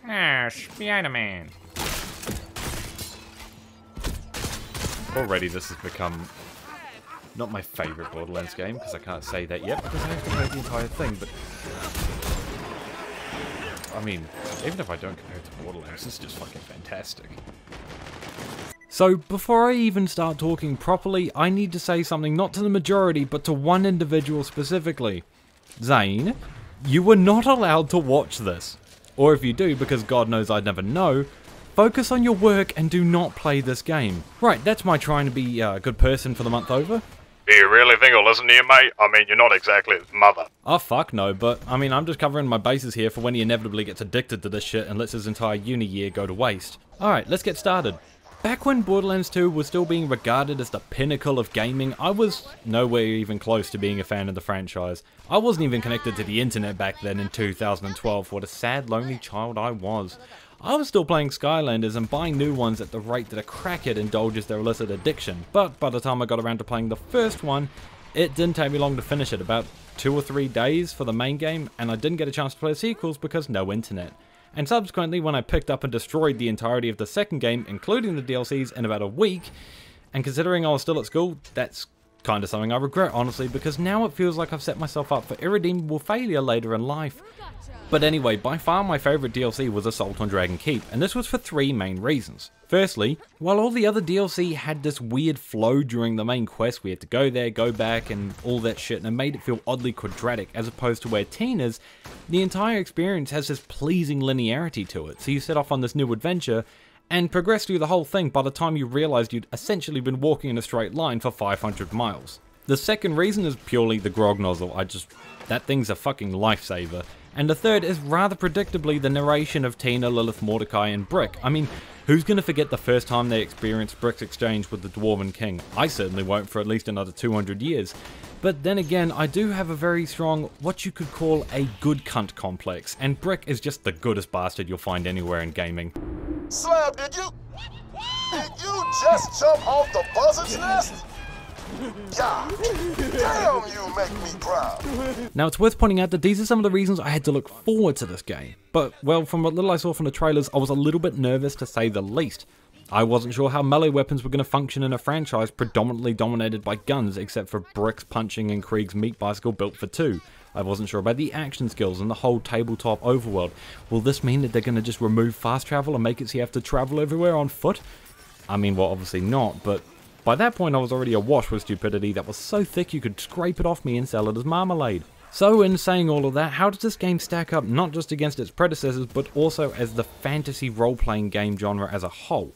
Ah, Spider-Man. Already this has become not my favourite Borderlands game, because I can't say that yet, because I have to play the entire thing, but I mean, even if I don't compare it to Borderlands, it's just fucking fantastic. So, before I even start talking properly, I need to say something not to the majority, but to one individual specifically. Zane, you were not allowed to watch this. Or if you do, because God knows I'd never know, focus on your work and do not play this game. Right, that's my trying to be a good person for the month over. Do you really think I'll listen to you, mate? I mean, you're not exactly his mother. Oh fuck no, but I mean, I'm just covering my bases here for when he inevitably gets addicted to this shit and lets his entire uni year go to waste. Alright, let's get started. Back when Borderlands 2 was still being regarded as the pinnacle of gaming, I was nowhere even close to being a fan of the franchise. I wasn't even connected to the internet back then in 2012, what a sad, lonely child I was. I was still playing Skylanders and buying new ones at the rate that a crackhead indulges their illicit addiction, but by the time I got around to playing the first one, it didn't take me long to finish it, about 2 or 3 days for the main game, and I didn't get a chance to play the sequels because no internet. And subsequently, when I picked up and destroyed the entirety of the second game, including the DLCs, in about a week, and considering I was still at school, that's kind of something I regret, honestly, because now it feels like I've set myself up for irredeemable failure later in life. But anyway, by far my favourite DLC was Assault on Dragon Keep, and this was for 3 main reasons. Firstly, while all the other DLC had this weird flow during the main quest, we had to go there, go back, and all that shit, and it made it feel oddly quadratic, as opposed to where Tina's, the entire experience has this pleasing linearity to it, so you set off on this new adventure, and progress through the whole thing by the time you realised you'd essentially been walking in a straight line for 500 miles. The second reason is purely the grog nozzle, that thing's a fucking lifesaver. And the third is rather predictably the narration of Tina, Lilith, Mordecai, and Brick. I mean, who's gonna forget the first time they experienced Brick's exchange with the Dwarven King? I certainly won't for at least another 200 years. But then again, I do have a very strong, what you could call a good cunt complex, and Brick is just the goodest bastard you'll find anywhere in gaming. Slab, did you just jump off the buzzard's nest? God damn, you make me proud. Now it's worth pointing out that these are some of the reasons I had to look forward to this game. But, well, from what little I saw from the trailers, I was a little bit nervous to say the least. I wasn't sure how Mellow Weapons were going to function in a franchise predominantly dominated by guns, except for Brick's punching and Krieg's meat bicycle built for 2. I wasn't sure about the action skills and the whole tabletop overworld. Will this mean that they're going to just remove fast travel and make it so you have to travel everywhere on foot? I mean, well, obviously not, but by that point I was already awash with stupidity that was so thick you could scrape it off me and sell it as marmalade. So in saying all of that, how does this game stack up not just against its predecessors, but also as the fantasy role-playing game genre as a whole?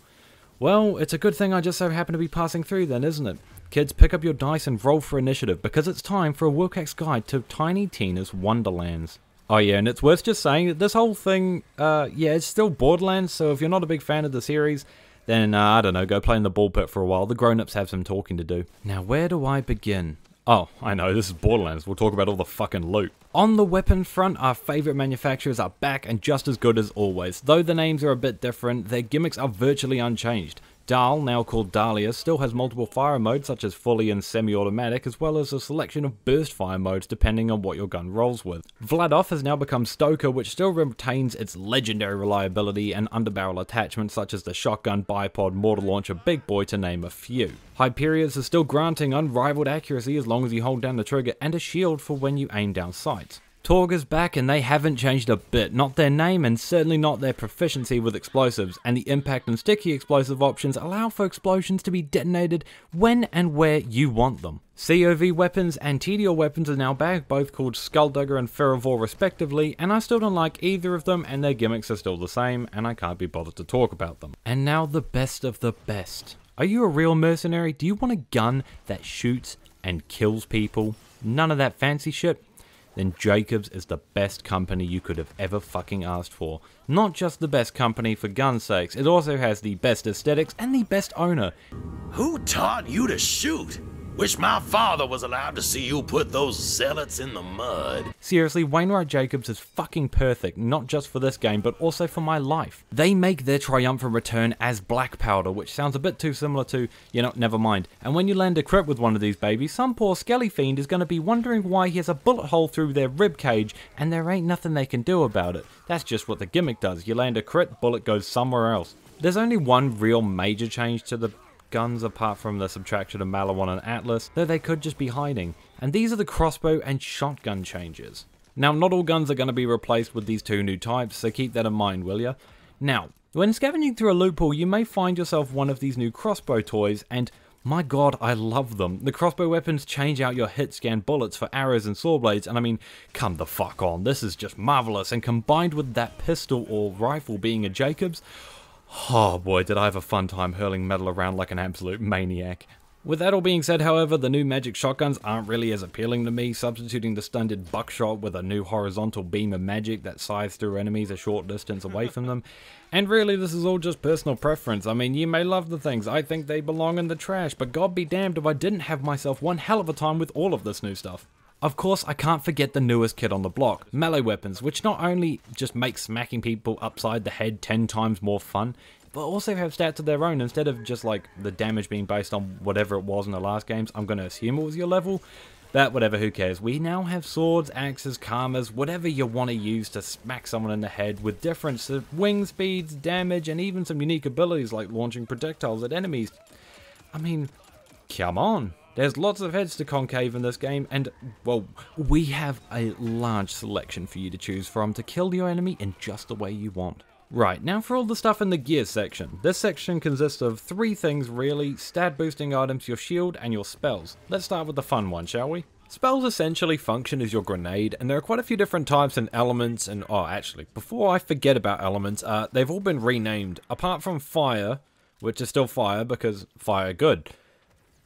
Well, it's a good thing I just so happen to be passing through then, isn't it? Kids, pick up your dice and roll for initiative, because it's time for a Willkak's guide to Tiny Tina's Wonderlands. Oh yeah, and it's worth just saying that this whole thing, yeah, it's still Borderlands, so if you're not a big fan of the series, then, I don't know, go play in the ball pit for a while. The grown-ups have some talking to do. Now, where do I begin? Oh, I know, this is Borderlands. We'll talk about all the fucking loot. On the weapon front, our favourite manufacturers are back and just as good as always. Though the names are a bit different, their gimmicks are virtually unchanged. Dahl, now called Dahlia, still has multiple fire modes such as fully and semi-automatic, as well as a selection of burst fire modes depending on what your gun rolls with. Vladov has now become Stoker, which still retains its legendary reliability and underbarrel attachments such as the shotgun, bipod, mortar launcher, big boy to name a few. Hyperius is still granting unrivaled accuracy as long as you hold down the trigger, and a shield for when you aim down sights. Torg is back and they haven't changed a bit, not their name and certainly not their proficiency with explosives, and the impact and sticky explosive options allow for explosions to be detonated when and where you want them. COV weapons and TDO weapons are now back, both called Skulldugger and Fervor respectively, and I still don't like either of them and their gimmicks are still the same and I can't be bothered to talk about them. And now the best of the best. Are you a real mercenary? Do you want a gun that shoots and kills people? None of that fancy shit? Then Jacobs is the best company you could have ever fucking asked for. Not just the best company for gun's sakes, it also has the best aesthetics and the best owner. Who taught you to shoot? Wish my father was allowed to see you put those zealots in the mud. Seriously, Wainwright Jacobs is fucking perfect, not just for this game, but also for my life. They make their triumphant return as Black Powder, which sounds a bit too similar to, you know, never mind. And when you land a crit with one of these babies, some poor skelly fiend is going to be wondering why he has a bullet hole through their rib cage, and there ain't nothing they can do about it. That's just what the gimmick does. You land a crit, bullet goes somewhere else. There's only one real major change to the guns apart from the subtraction of Malawon and Atlas, though they could just be hiding, and these are the crossbow and shotgun changes. Now, not all guns are going to be replaced with these two new types, so keep that in mind, will ya? Now, when scavenging through a loot pool, you may find yourself one of these new crossbow toys, and my god, I love them. The crossbow weapons change out your hit scan bullets for arrows and saw blades, and I mean, come the fuck on, this is just marvelous, and combined with that pistol or rifle being a Jacobs, oh boy, did I have a fun time hurling metal around like an absolute maniac. With that all being said, however, the new magic shotguns aren't really as appealing to me, substituting the stunted buckshot with a new horizontal beam of magic that scythes through enemies a short distance away from them. And really, this is all just personal preference. I mean, you may love the things, I think they belong in the trash, but god be damned if I didn't have myself one hell of a time with all of this new stuff. Of course, I can't forget the newest kid on the block, Mellow Weapons, which not only just makes smacking people upside the head 10 times more fun, but also have stats of their own instead of just like the damage being based on whatever it was in the last games. I'm going to assume it was your level, but whatever, who cares. We now have swords, axes, karmas, whatever you want to use to smack someone in the head with different wing speeds, damage, and even some unique abilities like launching projectiles at enemies. I mean, come on. There's lots of heads to concave in this game, and, well, we have a large selection for you to choose from to kill your enemy in just the way you want. Right, now for all the stuff in the gear section. This section consists of three things really: stat boosting items, your shield, and your spells. Let's start with the fun one, shall we? Spells essentially function as your grenade, and there are quite a few different types and elements, and oh, actually, before I forget about elements, they've all been renamed, apart from fire, which is still fire because fire good.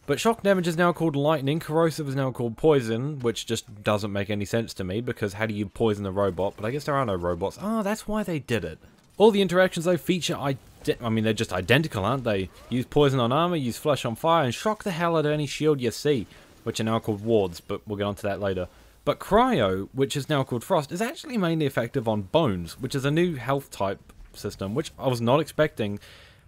But shock damage is now called lightning, corrosive is now called poison, which just doesn't make any sense to me, because how do you poison a robot? But I guess there are no robots. Oh, that's why they did it. All the interactions though feature, they're just identical, aren't they? Use poison on armor, use flesh on fire, and shock the hell out of any shield you see, which are now called wards, but we'll get onto that later. But cryo, which is now called frost, is actually mainly effective on bones, which is a new health type system, which I was not expecting,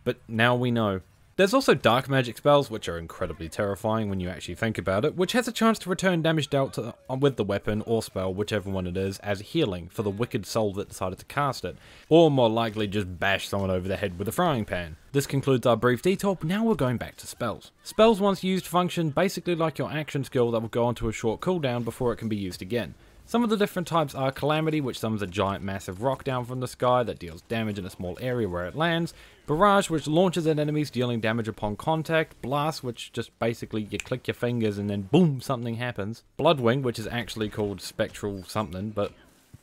but now we know. There's also dark magic spells, which are incredibly terrifying when you actually think about it, which has a chance to return damage dealt with the weapon or spell, whichever one it is, as healing for the wicked soul that decided to cast it, or more likely just bash someone over the head with a frying pan. This concludes our brief detour, but now we're going back to spells. Spells once used function basically like your action skill that will go onto a short cooldown before it can be used again. Some of the different types are Calamity, which summons a giant massive rock down from the sky that deals damage in a small area where it lands. Barrage, which launches at enemies dealing damage upon contact. Blast, which just basically you click your fingers and then boom, something happens. Bloodwing, which is actually called Spectral something, but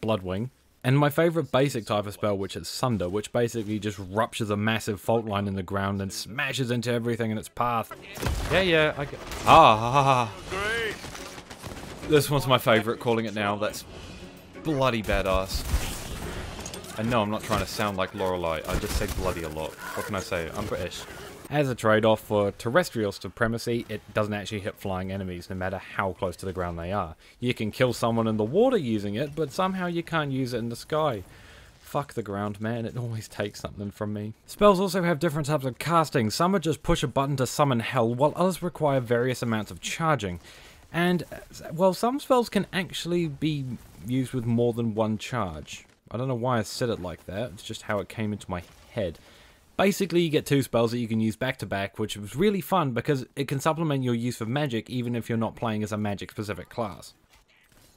Bloodwing. And my favourite basic type of spell, which is Sunder, which basically just ruptures a massive fault line in the ground and smashes into everything in its path. Yeah, I get... Great. This one's my favourite, calling it now. That's bloody badass. And no, I'm not trying to sound like Lorelei. I just say bloody a lot. What can I say? I'm British. As a trade-off for terrestrial supremacy, it doesn't actually hit flying enemies, no matter how close to the ground they are. You can kill someone in the water using it, but somehow you can't use it in the sky. Fuck the ground, man. It always takes something from me. Spells also have different types of casting. Some are just push a button to summon hell, while others require various amounts of charging. And, well, some spells can actually be used with more than one charge. I don't know why I said it like that, it's just how it came into my head. Basically, you get two spells that you can use back to back, which was really fun because it can supplement your use of magic even if you're not playing as a magic-specific class.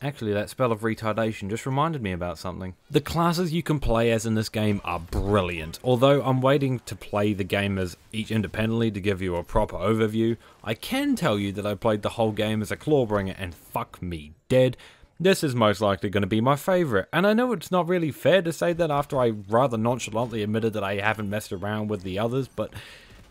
Actually, that spell of retardation just reminded me about something. The classes you can play as in this game are brilliant. Although I'm waiting to play the game as each independently to give you a proper overview, I can tell you that I played the whole game as a Clawbringer and fuck me dead. This is most likely going to be my favourite, and I know it's not really fair to say that after I rather nonchalantly admitted that I haven't messed around with the others, but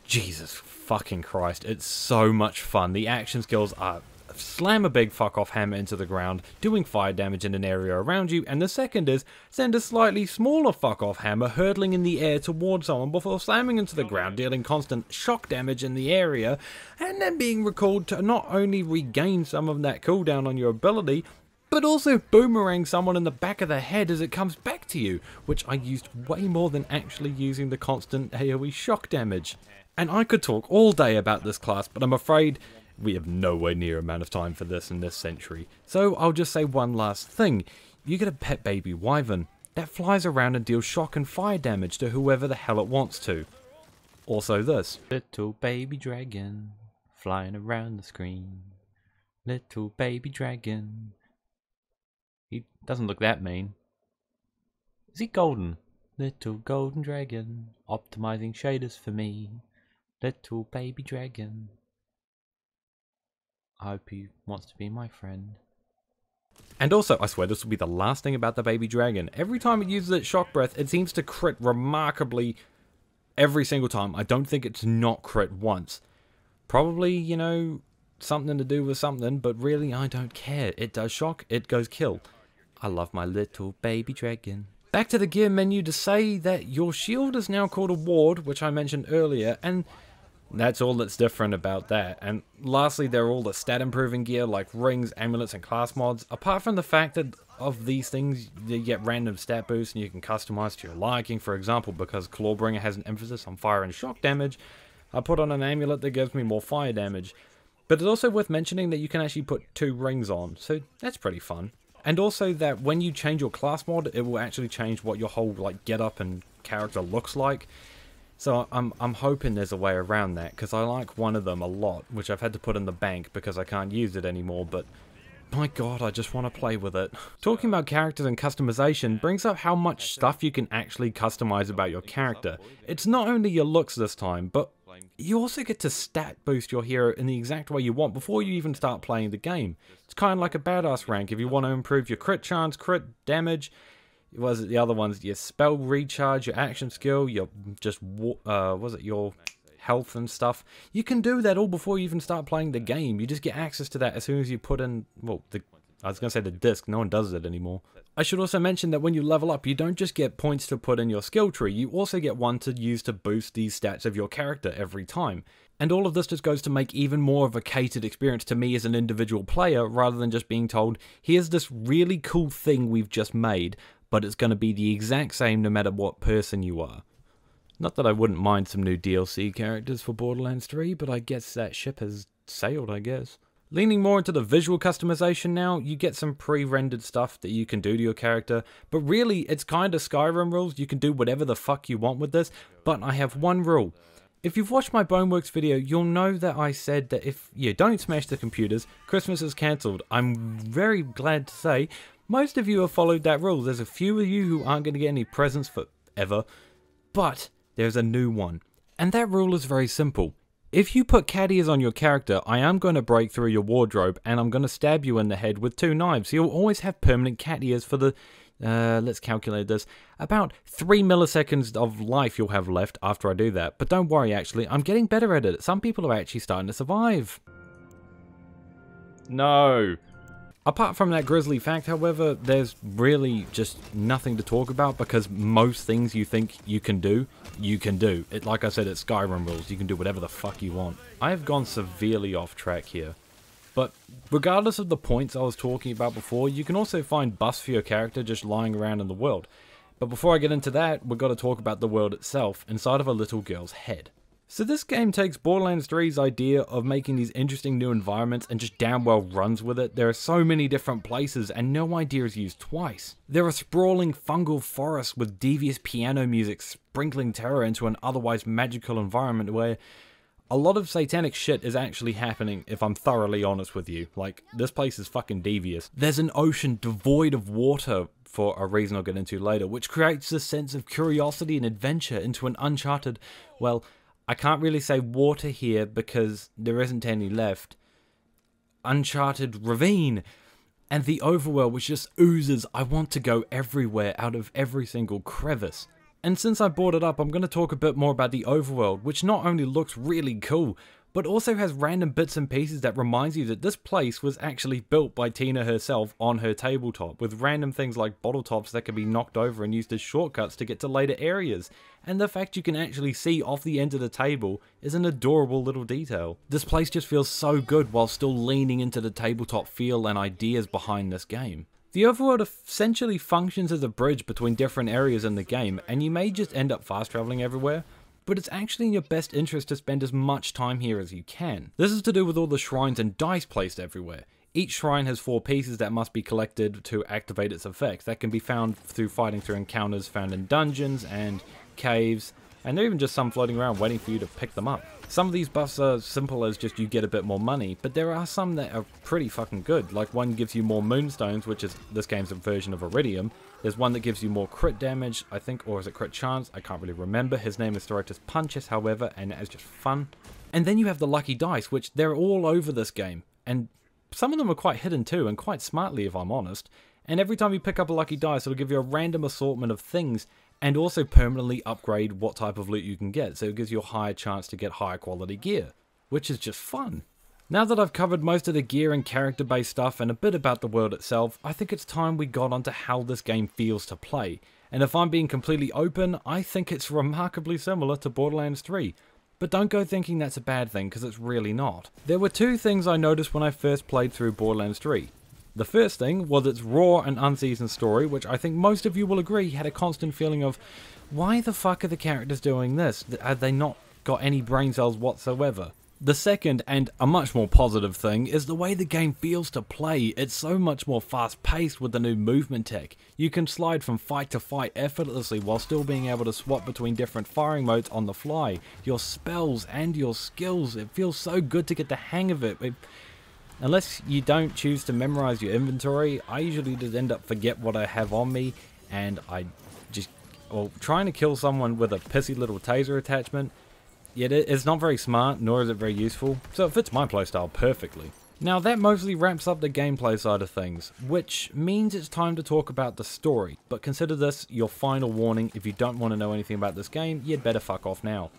Jesus fucking Christ, it's so much fun. The action skills are slam a big fuck off hammer into the ground, doing fire damage in an area around you, and the second is send a slightly smaller fuck off hammer hurtling in the air towards someone before slamming into the ground, dealing constant shock damage in the area, and then being recalled to not only regain some of that cooldown on your ability, but also boomerang someone in the back of the head as it comes back to you, which I used way more than actually using the constant AoE shock damage. And I could talk all day about this class, but I'm afraid we have nowhere near amount of time for this in this century. So I'll just say one last thing. You get a pet baby wyvern that flies around and deals shock and fire damage to whoever the hell it wants to. Also this. Little baby dragon flying around the screen. Little baby dragon. He doesn't look that mean. Is he golden? Little golden dragon, optimizing shaders for me. Little baby dragon. I hope he wants to be my friend. And also, I swear this will be the last thing about the baby dragon. Every time it uses its shock breath, it seems to crit remarkably every single time. I don't think it's not crit once. Probably, you know, something to do with something, but really I don't care. It does shock, it goes kill. I love my little baby dragon. Back to the gear menu to say that your shield is now called a ward, which I mentioned earlier, and that's all that's different about that. And lastly, there are all the stat improving gear like rings, amulets, and class mods. Apart from the fact that of these things, you get random stat boosts and you can customize to your liking. For example, because Clawbringer has an emphasis on fire and shock damage, I put on an amulet that gives me more fire damage. But it's also worth mentioning that you can actually put 2 rings on, so that's pretty fun. And also that when you change your class mod, it will actually change what your whole like get-up and character looks like. So I'm hoping there's a way around that, because I like one of them a lot, which I've had to put in the bank because I can't use it anymore, but my god, I just want to play with it. Talking about characters and customization brings up how much stuff you can actually customize about your character. It's not only your looks this time, but you also get to stat boost your hero in the exact way you want before you even start playing the game. It's kind of like a badass rank if you want to improve your crit chance, crit damage, was it the other ones, your spell recharge, your action skill, your just, your health and stuff. You can do that all before you even start playing the game. You just get access to that as soon as you put in, well, I was going to say the disc, no one does it anymore. I should also mention that when you level up, you don't just get points to put in your skill tree, you also get one to use to boost these stats of your character every time. And all of this just goes to make even more of a catered experience to me as an individual player, rather than just being told, here's this really cool thing we've just made, but it's going to be the exact same no matter what person you are. Not that I wouldn't mind some new DLC characters for Borderlands 3, but I guess that ship has sailed, I guess. Leaning more into the visual customization now, you get some pre-rendered stuff that you can do to your character, but really it's kind of Skyrim rules. You can do whatever the fuck you want with this, but I have one rule. If you've watched my Boneworks video, you'll know that I said that if you don't smash the computers, Christmas is cancelled. I'm very glad to say most of you have followed that rule. There's a few of you who aren't going to get any presents forever, but there's a new one. And that rule is very simple. If you put cat ears on your character, I am going to break through your wardrobe and I'm going to stab you in the head with 2 knives. You'll always have permanent cat ears for the, let's calculate this, about 3 milliseconds of life you'll have left after I do that. But don't worry, actually, I'm getting better at it. Some people are actually starting to survive. No. Apart from that grisly fact, however, there's really just nothing to talk about because most things you think you can do. Like I said, it's Skyrim rules. You can do whatever the fuck you want. I have gone severely off track here. But regardless of the points I was talking about before, you can also find buffs for your character just lying around in the world. But before I get into that, we've got to talk about the world itself inside of a little girl's head. So this game takes Borderlands 3's idea of making these interesting new environments and just damn well runs with it. There are so many different places and no idea is used twice. There are sprawling fungal forests with devious piano music sprinkling terror into an otherwise magical environment where a lot of satanic shit is actually happening, if I'm thoroughly honest with you. Like, this place is fucking devious. There's an ocean devoid of water, for a reason I'll get into later, which creates a sense of curiosity and adventure into an uncharted, well, I can't really say water here because there isn't any left. Uncharted ravine. And the overworld which just oozes, I want to go everywhere out of every single crevice. And since I brought it up, I'm going to talk a bit more about the overworld, which not only looks really cool, but also has random bits and pieces that reminds you that this place was actually built by Tina herself on her tabletop, with random things like bottle tops that can be knocked over and used as shortcuts to get to later areas, and the fact you can actually see off the end of the table is an adorable little detail. This place just feels so good while still leaning into the tabletop feel and ideas behind this game. The overworld essentially functions as a bridge between different areas in the game, and you may just end up fast traveling everywhere, but it's actually in your best interest to spend as much time here as you can. This is to do with all the shrines and dice placed everywhere. Each shrine has 4 pieces that must be collected to activate its effects that can be found through fighting through encounters found in dungeons and caves, and there are even just some floating around waiting for you to pick them up. Some of these buffs are simple as just you get a bit more money, but there are some that are pretty fucking good. Like one gives you more moonstones, which is this game's version of iridium. There's one that gives you more crit damage, I think, or is it crit chance? I can't really remember. His name is Director's Punches, however, and it's just fun. And then you have the lucky dice, which they're all over this game, and some of them are quite hidden too, and quite smartly if I'm honest. And every time you pick up a lucky dice, it'll give you a random assortment of things, and also permanently upgrade what type of loot you can get, so it gives you a higher chance to get higher quality gear, which is just fun. Now that I've covered most of the gear and character based stuff and a bit about the world itself, I think it's time we got onto how this game feels to play. And if I'm being completely open, I think it's remarkably similar to Borderlands 3. But don't go thinking that's a bad thing, because it's really not. There were 2 things I noticed when I first played through Borderlands 3. The first thing was its raw and unseasoned story, which I think most of you will agree had a constant feeling of, why the fuck are the characters doing this? Have they not got any brain cells whatsoever? The second, and a much more positive thing, is the way the game feels to play. It's so much more fast paced with the new movement tech. You can slide from fight to fight effortlessly while still being able to swap between different firing modes on the fly. Your spells and your skills, it feels so good to get the hang of it. Unless you don't choose to memorize your inventory, I usually just end up forget what I have on me, and trying to kill someone with a pissy little taser attachment, yet it's not very smart, nor is it very useful, so it fits my playstyle perfectly. Now that mostly wraps up the gameplay side of things, which means it's time to talk about the story, but consider this your final warning. If you don't want to know anything about this game, you'd better fuck off now.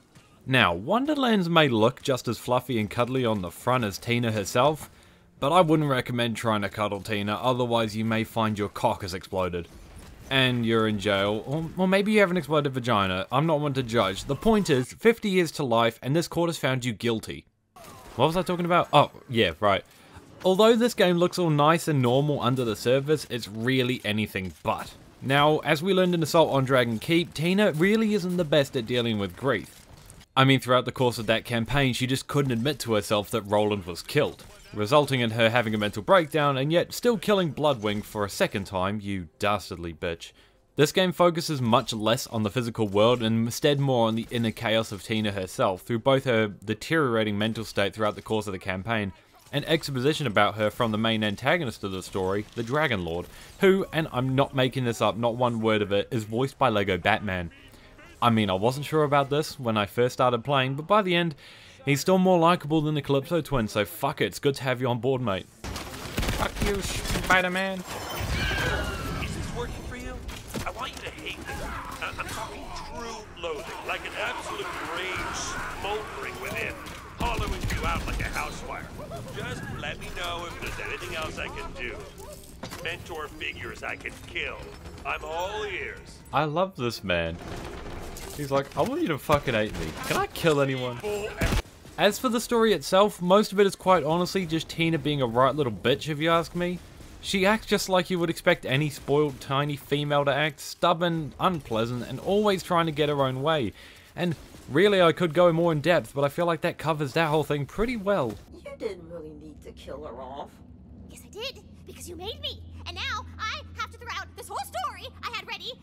Now, Wonderlands may look just as fluffy and cuddly on the front as Tina herself, but I wouldn't recommend trying to cuddle Tina, otherwise you may find your cock has exploded. And you're in jail, or maybe you have an exploded vagina. I'm not one to judge. The point is, 50 years to life, and this court has found you guilty. What was I talking about? Oh, yeah, right. Although this game looks all nice and normal under the surface, it's really anything but. Now, as we learned in Assault on Dragon Keep, Tina really isn't the best at dealing with grief. I mean, throughout the course of that campaign, she just couldn't admit to herself that Roland was killed, resulting in her having a mental breakdown and yet still killing Bloodwing for a second time, you dastardly bitch. This game focuses much less on the physical world and instead more on the inner chaos of Tina herself through both her deteriorating mental state throughout the course of the campaign and exposition about her from the main antagonist of the story, the Dragon Lord, who, and I'm not making this up, not one word of it, is voiced by Lego Batman. I mean, I wasn't sure about this when I first started playing, but by the end, he's still more likable than the Calypso twin, so fuck it, it's good to have you on board, mate. Fuck you, Spider-Man. Is this working for you? I want you to hate me. I'm talking true loathing, like an absolute rage smoldering within, hollowing you out like a house fire. Just let me know if there's anything else I can do. Mentor figures I can kill. I'm all ears. I love this man. He's like, I want you to fucking hate me. Can I kill anyone? As for the story itself, most of it is quite honestly just Tina being a right little bitch if you ask me. She acts just like you would expect any spoiled tiny female to act, stubborn, unpleasant, and always trying to get her own way. And really I could go more in depth, but I feel like that covers that whole thing pretty well. You didn't really need to kill her off. Yes, I did, because you made me. And now I have to throw out this whole story I had ready.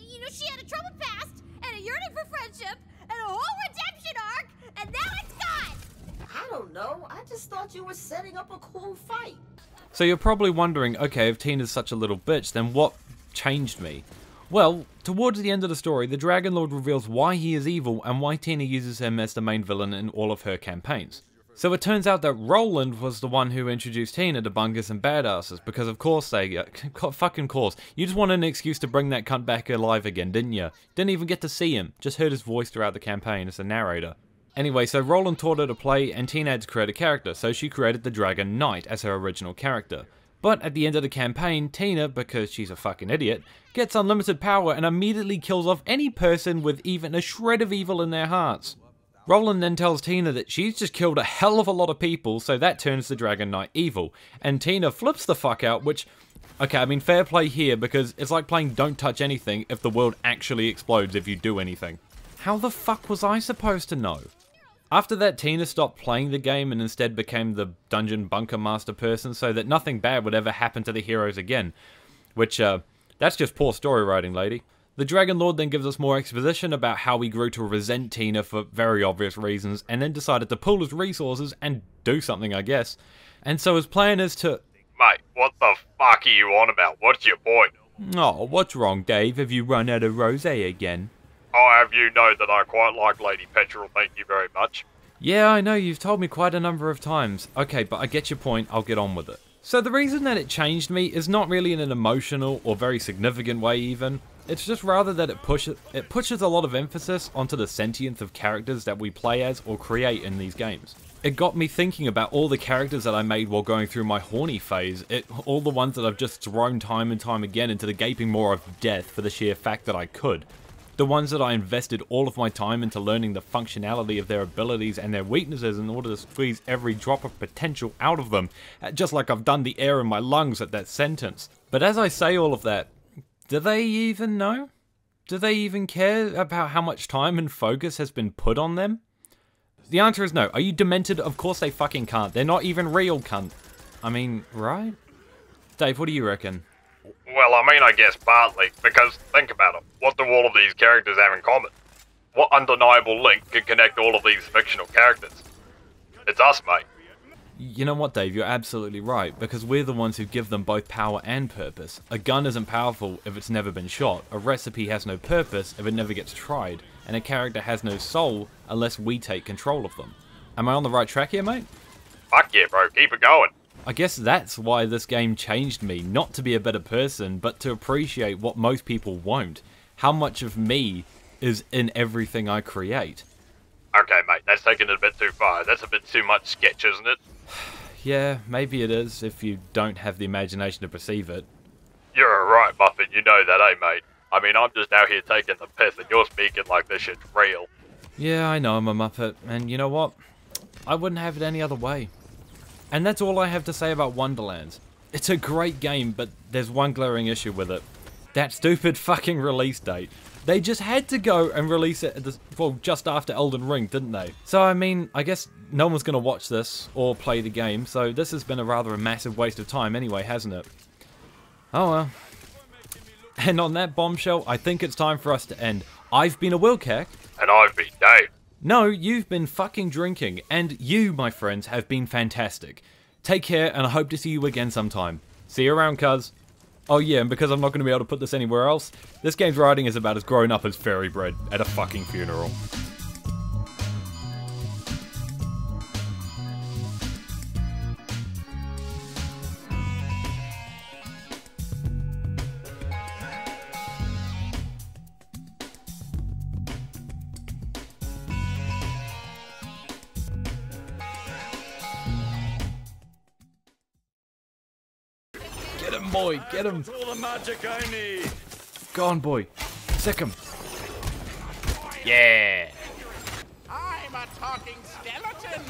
You know, she had a troubled past, and a yearning for friendship, and a whole redemption arc, and now it's gone! I don't know. I just thought you were setting up a cool fight. So you're probably wondering, okay, if Tina's such a little bitch, then what changed me? Well, towards the end of the story, the Dragon Lord reveals why he is evil and why Tina uses him as the main villain in all of her campaigns. So it turns out that Roland was the one who introduced Tina to bungers and badasses, because of course fucking course. You just wanted an excuse to bring that cunt back alive again, didn't you? Didn't even get to see him, just heard his voice throughout the campaign as a narrator. Anyway, so Roland taught her to play and Tina had to create a character, so she created the Dragon Knight as her original character. But at the end of the campaign, Tina, because she's a fucking idiot, gets unlimited power and immediately kills off any person with even a shred of evil in their hearts. Roland then tells Tina that she's just killed a hell of a lot of people, so that turns the Dragon Knight evil. And Tina flips the fuck out, which, okay, I mean fair play here, because it's like playing Don't Touch Anything if the world actually explodes if you do anything. How the fuck was I supposed to know? After that, Tina stopped playing the game and instead became the dungeon bunker master person so that nothing bad would ever happen to the heroes again. Which, that's just poor story writing, lady. The Dragon Lord then gives us more exposition about how he grew to resent Tina for very obvious reasons, and then decided to pool his resources and do something, I guess. And so his plan is to... Mate, what the fuck are you on about? What's your point? Oh, what's wrong, Dave? Have you run out of rosé again? I'll have you know that I quite like Lady Petrol, thank you very much. Yeah, I know, you've told me quite a number of times. Okay, but I get your point, I'll get on with it. So the reason that it changed me is not really in an emotional or very significant way even. It's just rather that it pushes a lot of emphasis onto the sentience of characters that we play as or create in these games. It got me thinking about all the characters that I made while going through my horny phase, all the ones that I've just thrown time and time again into the gaping maw of death for the sheer fact that I could. The ones that I invested all of my time into learning the functionality of their abilities and their weaknesses in order to squeeze every drop of potential out of them, just like I've done the air in my lungs at that sentence. But as I say all of that, do they even know? Do they even care about how much time and focus has been put on them? The answer is no. Are you demented? Of course they fucking can't. They're not even real, cunt. I mean, right? Dave, what do you reckon? Well, I mean, I guess partly, because think about it. What do all of these characters have in common? What undeniable link can connect all of these fictional characters? It's us, mate. You know what, Dave, you're absolutely right, because we're the ones who give them both power and purpose. A gun isn't powerful if it's never been shot, a recipe has no purpose if it never gets tried, and a character has no soul unless we take control of them. Am I on the right track here, mate? Fuck yeah, bro, keep it going. I guess that's why this game changed me, not to be a better person, but to appreciate what most people won't. How much of me is in everything I create. Okay, mate, that's taking it a bit too far. That's a bit too much sketch, isn't it? Yeah, maybe it is, if you don't have the imagination to perceive it. You're right, Muffin, you know that, eh, mate? I mean, I'm just out here taking the piss and you're speaking like this shit's real. Yeah, I know I'm a Muppet, and you know what? I wouldn't have it any other way. And that's all I have to say about Wonderlands. It's a great game, but there's one glaring issue with it. That stupid fucking release date. They just had to go and release it at just after Elden Ring, didn't they? So, I mean, I guess no one's going to watch this or play the game, so this has been a rather massive waste of time anyway, hasn't it? Oh well. And on that bombshell, I think it's time for us to end. I've been a Willkak. And I've been Dave. No, you've been fucking drinking, and you, my friends, have been fantastic. Take care, and I hope to see you again sometime. See you around, cuz. Oh yeah, and because I'm not going to be able to put this anywhere else, this game's writing is about as grown up as fairy bread at a fucking funeral. Get him, boy, get him. All the magic I need. Go on, boy. Sick him. Yeah. I'm a talking skeleton.